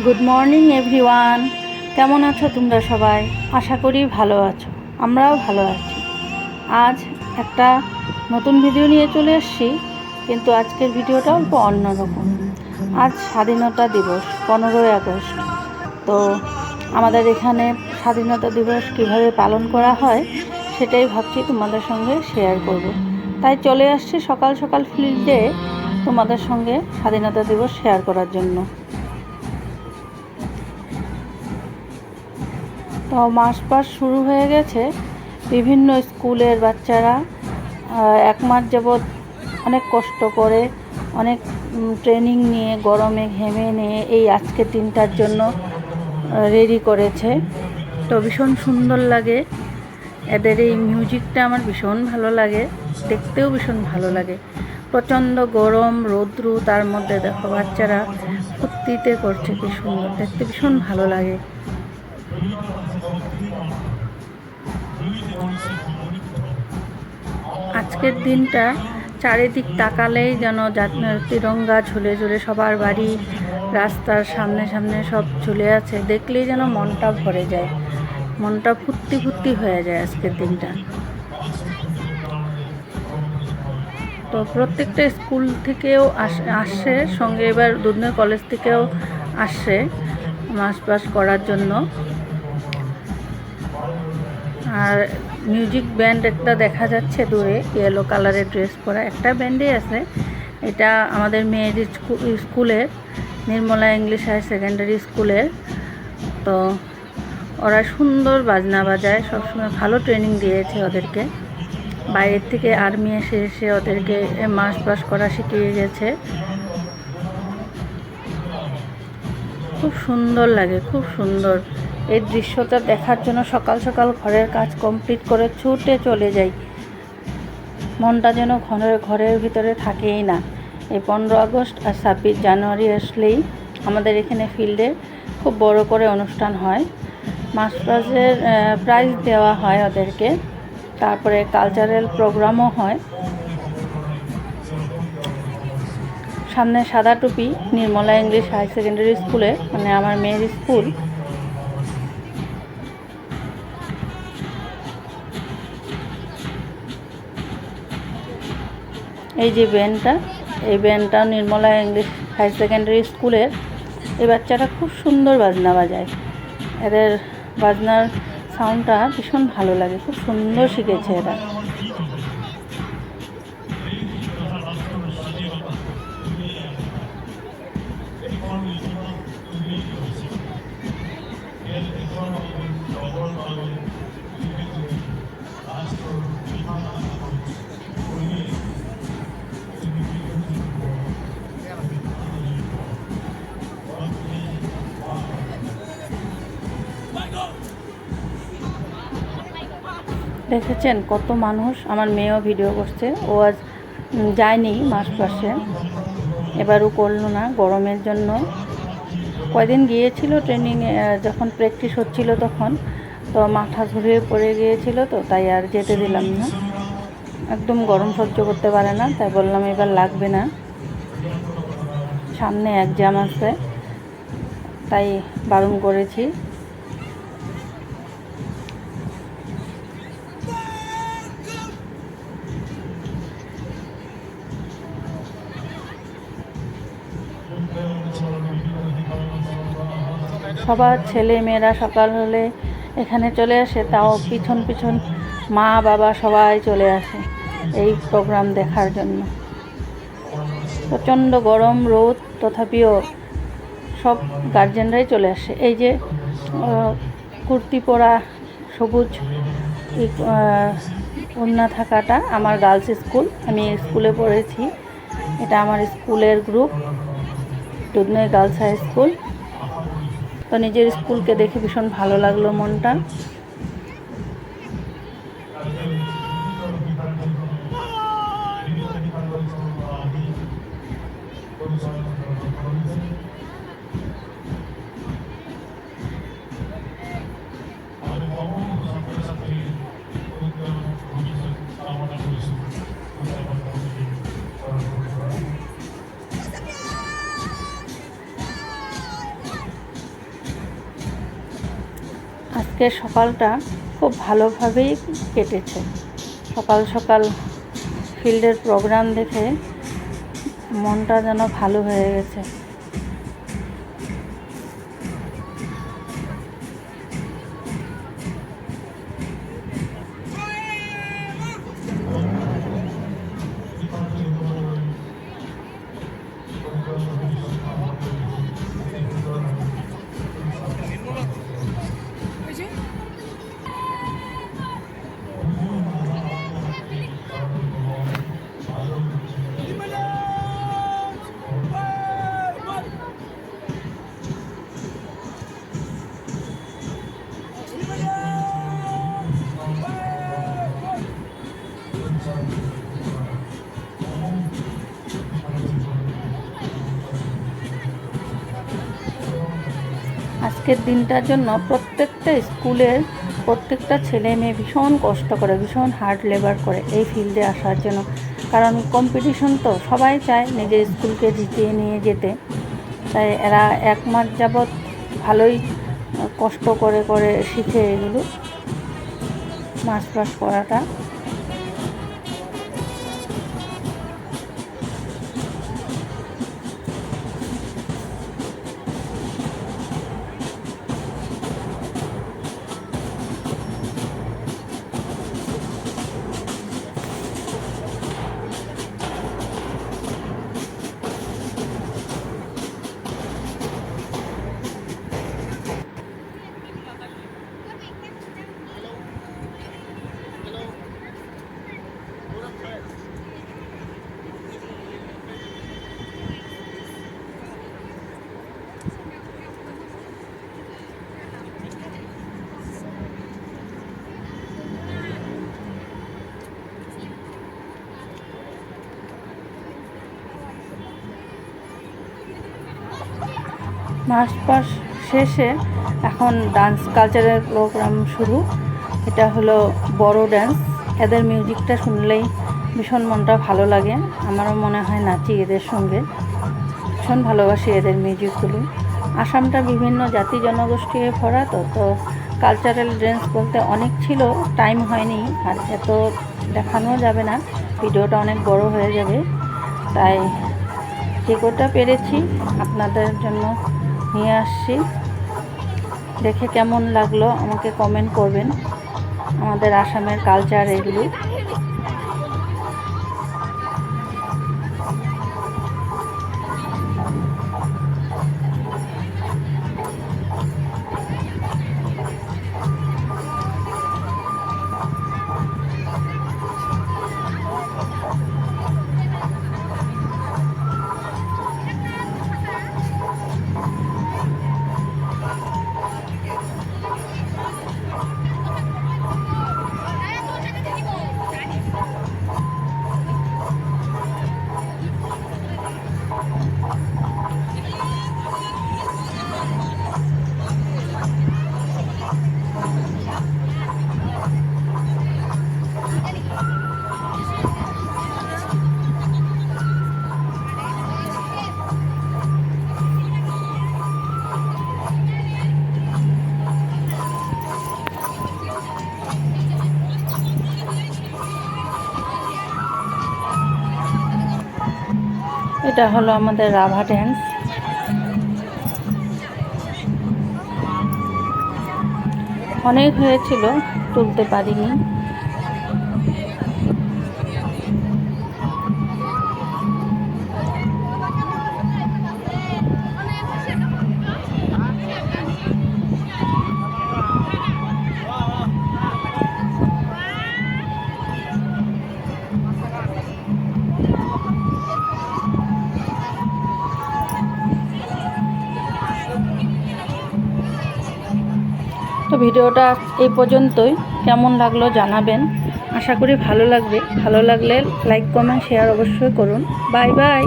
Good morning everyone. কেমন আছো তোমরা সবাই? আশা করি ভালো আছো, আমরাও ভালো আছি। আজ একটা নতুন ভিডিও নিয়ে চলে এসেছি, কিন্তু আজকের ভিডিওটা অল্প অন্যরকম। আজ স্বাধীনতা দিবস, 15ই আগস্ট। তো আমাদের এখানে স্বাধীনতা দিবস কিভাবে পালন করা হয় সেটাই ভাবছি তোমাদের সঙ্গে শেয়ার করব। তাই চলে আসছি সকাল সকাল ফিল্ডে তোমাদের সঙ্গে স্বাধীনতা দিবস শেয়ার করার জন্য। তো মাস পাস শুরু হয়ে গেছে, বিভিন্ন স্কুলের বাচ্চারা 1 মাস যাবৎ অনেক কষ্ট করে, অনেক ট্রেনিং নিয়ে, গরমে ঘেমে নিয়ে এই আজকের দিনটার জন্য রেডি করেছে। তো ভীষণ সুন্দর লাগে এদের এই মিউজিকটা, আমার ভীষণ ভালো লাগে, দেখতেও ভীষণ ভালো লাগে। প্রচণ্ড গরম, রৌদ্রু, তার মধ্যে দেখো বাচ্চারা ফুর্তিতে করছে, কি সুন্দর দেখতে, ভীষণ ভালো লাগে। আজকের দিনটা চারিদিক তাকালেই যেন তিরঙ্গা ঝুলে ঝুলে সবার বাড়ি, রাস্তার সামনে সামনে সব ঝুলে আছে, দেখলেই যেন মনটা ভরে যায়, মনটা ফুর্তি ফুর্তি হয়ে যায় আজকের দিনটা। তো প্রত্যেকটা স্কুল থেকেও আসছে, সঙ্গে এবার দুধনৈ কলেজ থেকেও আসছে মাস পাস করার জন্য। আর মিউজিক ব্যান্ড একটা দেখা যাচ্ছে দূরে, ইয়েলো কালারের ড্রেস পরা একটা ব্যান্ডই আছে। এটা আমাদের মেয়ের স্কুলের, নির্মলা ইংলিশ হায়ার সেকেন্ডারি স্কুলের। তো ওরা সুন্দর বাজনা বাজায়, সবসময় ভালো ট্রেনিং দিয়েছে ওদেরকে। বাইরের থেকে আর্মি এসে ওদেরকে মাস পাস করা শিখিয়ে গেছে। খুব সুন্দর লাগে, খুব সুন্দর এই দৃশ্যটা দেখার জন্য সকাল সকাল ঘরের কাজ কমপ্লিট করে ছুটে চলে যাই। মনটা যেন ঘরের ভিতরে থাকেই না। এই 15 আগস্ট আর 26 জানুয়ারি আসলেই আমাদের এখানে ফিল্ডে খুব বড় করে অনুষ্ঠান হয়। মাস পাসের প্রাইজ দেওয়া হয় ওদেরকে, তারপরে কালচারাল প্রোগ্রামও হয়। সামনে সাদা টুপি, নির্মলা ইংলিশ হায়ার সেকেন্ডারি স্কুলে, মানে আমার মেয়ের স্কুল। এই যে ব্যান্ডটা, এই ব্যান্ডটা নির্মলা ইংলিশ হায়ার সেকেন্ডারি স্কুলের। এই বাচ্চাটা খুব সুন্দর বাজনা বাজায়, এদের বাজনার সাউন্ডটা ভীষণ ভালো লাগে, খুব সুন্দর শিখেছে এরা। দেখেছেন কত মানুষ, আমার মেয়েও ভিডিও করছে। ও আজ যায়নি মাস পাশে, এবারও করলো না গরমের জন্য। কয়দিন গিয়েছিল ট্রেনিংয়ে, যখন প্র্যাকটিস হচ্ছিল তখন, তো মাথা ঘুরে পড়ে গিয়েছিল, তো তাই আর যেতে দিলাম না। একদম গরম সহ্য করতে পারে না, তাই বললাম এবার লাগবে না, সামনে এক্সাম আছে, তাই বারণ করেছি। সবার ছেলে মেয়েরা সকাল হলে এখানে চলে আসে, তাও পিছন পিছন মা বাবা সবাই চলে আসে এই প্রোগ্রাম দেখার জন্য। প্রচণ্ড গরম, রোদ, তথাপিও সব গার্জেনরাই চলে আসে। এই যে কুর্তি পরা, সবুজ ওড়না থাকাটা আমার গার্লস স্কুল, আমি স্কুলে পড়েছি। এটা আমার স্কুলের group, Dudhnoi girls high school. তো নিজের স্কুলকে দেখে ভীষণ ভালো লাগলো মনটা। আজকের সকালটা খুব ভালোভাবেই কেটেছে। সকাল সকাল ফিল্ডের প্রোগ্রাম দেখে মনটা যেন ভালো হয়ে গেছে। আজকের দিনটার জন্য প্রত্যেকটা স্কুলের প্রত্যেকটা ছেলে মেয়ে ভীষণ কষ্ট করে, ভীষণ হার্ড লেবার করে এই ফিল্ডে আসার জন্য। কারণ কম্পিটিশন তো, সবাই চায় নিজের স্কুলকে জিতিয়ে নিয়ে যেতে। তাই এরা 1 মাস যাবৎ ভালোই কষ্ট করে করে শিখে এগুলো মার্চ পাস করাটা। মার্চ পাস শেষে এখন ডান্স কালচারাল প্রোগ্রাম শুরু। এটা হলো বড় ডান্স। এদের মিউজিকটা শুনলেই ভীষণ মনটা ভালো লাগে। আমারও মনে হয় নাচি এদের সঙ্গে, ভীষণ ভালোবাসি এদের মিউজিকগুলো। আসামটা বিভিন্ন জাতি জনগোষ্ঠীর ভরা, তো কালচারাল ডান্স বলতে অনেক ছিল, টাইম হয়নি আর এত দেখানো যাবে না, ভিডিওটা অনেক বড় হয়ে যাবে। তাই যে কটা পেরেছি আপনাদের জন্য নিয়ে আসছি। দেখে কেমন লাগলো আমাকে কমেন্ট করবেন। আমাদের আসামের কালচার এগুলো। এটা হলো আমাদের রাভা ড্যান্স। অনেক হয়েছিল, তুলতে পারিনি। তো ভিডিওটা এই পর্যন্তই। কেমন লাগলো জানাবেন, আশা করি ভালো লাগবে। ভালো লাগলে লাইক কমেন্ট শেয়ার অবশ্যই করুন। Bye bye.